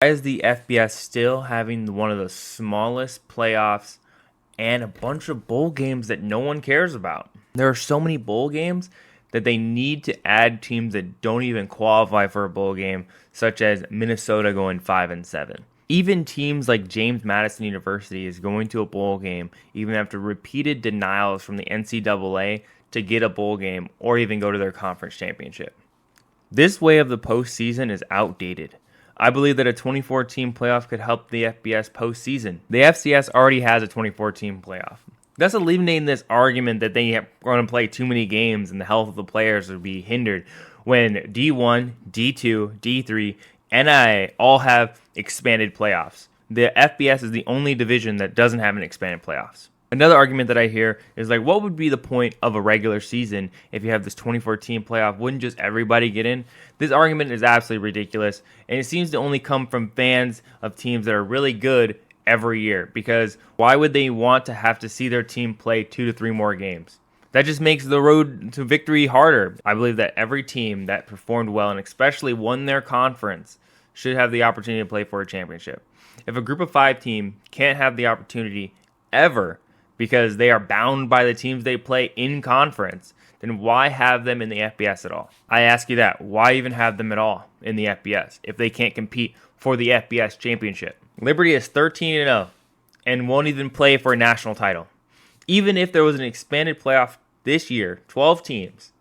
Why is the FBS still having one of the smallest playoffs and a bunch of bowl games that no one cares about? There are so many bowl games that they need to add teams that don't even qualify for a bowl game, such as Minnesota going 5-7. Even teams like James Madison University is going to a bowl game even after repeated denials from the NCAA to get a bowl game or even go to their conference championship. This way of the postseason is outdated. I believe that a 2014 playoff could help the FBS postseason. The FCS already has a 2014 playoff. That's eliminating this argument that they are going to play too many games and the health of the players would be hindered when D1, D2, D3, and I all have expanded playoffs. The FBS is the only division that doesn't have an expanded playoffs. Another argument that I hear is like, what would be the point of a regular season if you have this 2014 playoff? Wouldn't just everybody get in? This argument is absolutely ridiculous, and it seems to only come from fans of teams that are really good every year, because why would they want to have to see their team play 2 to 3 more games? That just makes the road to victory harder. I believe that every team that performed well and especially won their conference should have the opportunity to play for a championship. If a group of 5 team can't have the opportunity ever because they are bound by the teams they play in conference, then why have them in the FBS at all? I ask you that. Why even have them at all in the FBS if they can't compete for the FBS championship? Liberty is 13-0 and won't even play for a national title. Even if there was an expanded playoff this year, 12 teams,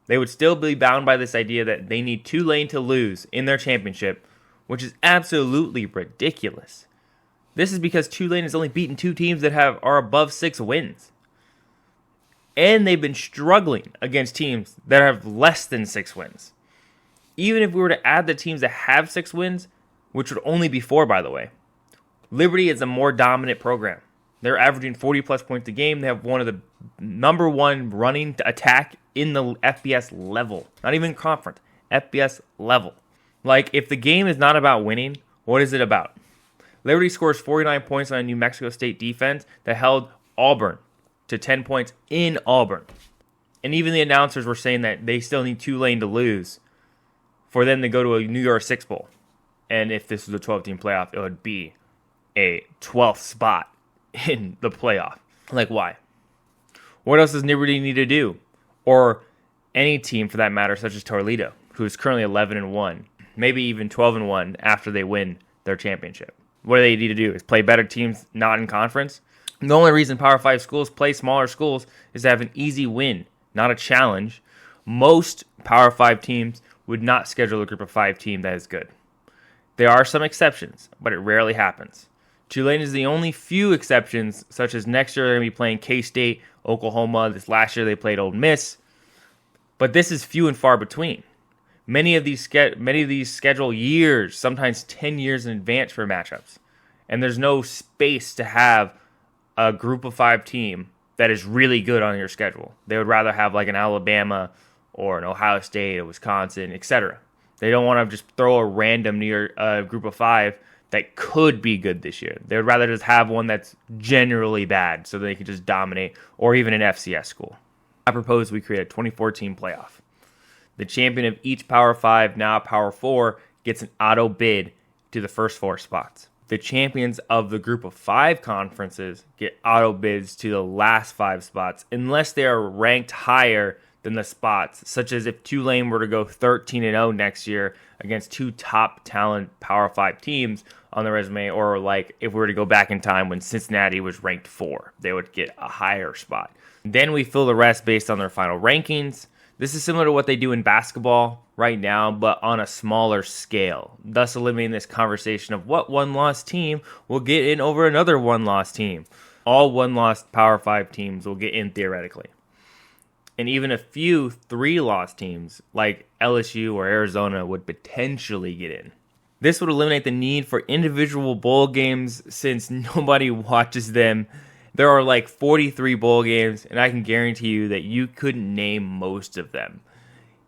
they would still be bound by this idea that they need Tulane to lose in their championship, which is absolutely ridiculous. This is because Tulane has only beaten 2 teams that are above 6 wins. And they've been struggling against teams that have less than 6 wins. Even if we were to add the teams that have 6 wins, which would only be 4, by the way, Liberty is a more dominant program. They're averaging 40 plus points a game. They have one of the number 1 running attack in the FBS level. Not even conference, FBS level. Like, if the game is not about winning, what is it about? Liberty scores 49 points on a New Mexico State defense that held Auburn to 10 points in Auburn. And even the announcers were saying that they still need Tulane to lose for them to go to a New Year's Six Bowl. And if this was a 12-team playoff, it would be a 12th spot in the playoff. Like, why? What else does Liberty need to do? Or any team, for that matter, such as Toledo, who is currently 11-1, maybe even 12-1 after they win their championship. What do they need to do? Is play better teams not in conference? The only reason Power 5 schools play smaller schools is to have an easy win, not a challenge. Most Power 5 teams would not schedule a group of 5 team that is good. There are some exceptions, but it rarely happens. Tulane is the only few exceptions, such as next year they're going to be playing K-State, Oklahoma. This last year they played Ole Miss. But this is few and far between. Many of these schedule years, sometimes 10 years in advance for matchups. And there's no space to have a group of 5 team that is really good on your schedule. They would rather have like an Alabama or an Ohio State or Wisconsin, etc. They don't want to just throw a random group of 5 that could be good this year. They would rather just have one that's generally bad so they can just dominate, or even an FCS school. I propose we create a 2014 playoff. The champion of each Power 5, now Power 4, gets an auto bid to the first 4 spots. The champions of the group of 5 conferences get auto bids to the last 5 spots unless they are ranked higher than the spots, such as if Tulane were to go 13-0 next year against 2 top talent Power 5 teams on the resume, or like if we were to go back in time when Cincinnati was ranked 4, they would get a higher spot. Then we fill the rest based on their final rankings. This is similar to what they do in basketball right now, but on a smaller scale, thus eliminating this conversation of what one-loss team will get in over another one-loss team. All one-loss Power 5 teams will get in theoretically. And even a few 3-loss teams like LSU or Arizona would potentially get in. This would eliminate the need for individual bowl games since nobody watches them. There are like 43 bowl games, and I can guarantee you that you couldn't name most of them.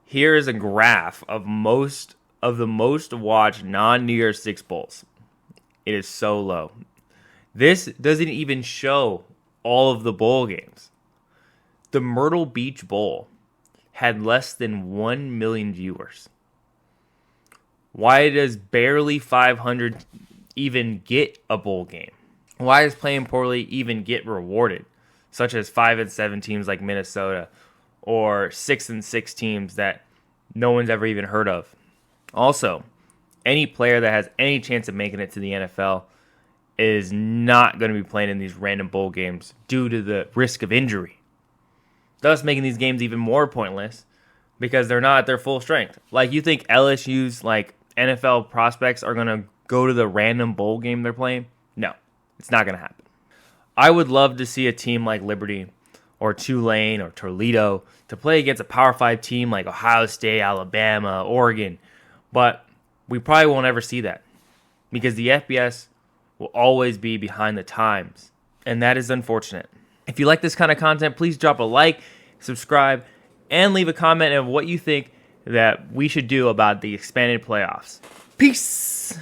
Here is a graph of the most watched non-New Year's Six bowls. It is so low. This doesn't even show all of the bowl games. The Myrtle Beach Bowl had less than 1 million viewers. Why does barely 500 even get a bowl game? Why does playing poorly even get rewarded? Such as 5-7 teams like Minnesota or 6-6 teams that no one's ever even heard of. Also, any player that has any chance of making it to the NFL is not going to be playing in these random bowl games due to the risk of injury, thus making these games even more pointless because they're not at their full strength. Like, you think LSU's like NFL prospects are going to go to the random bowl game they're playing? No, it's not going to happen. I would love to see a team like Liberty or Tulane or Toledo to play against a Power 5 team like Ohio State, Alabama, Oregon, but we probably won't ever see that because the FBS will always be behind the times, and that is unfortunate. If you like this kind of content, please drop a like, subscribe, and leave a comment of what you think that we should do about the expanded playoffs. Peace!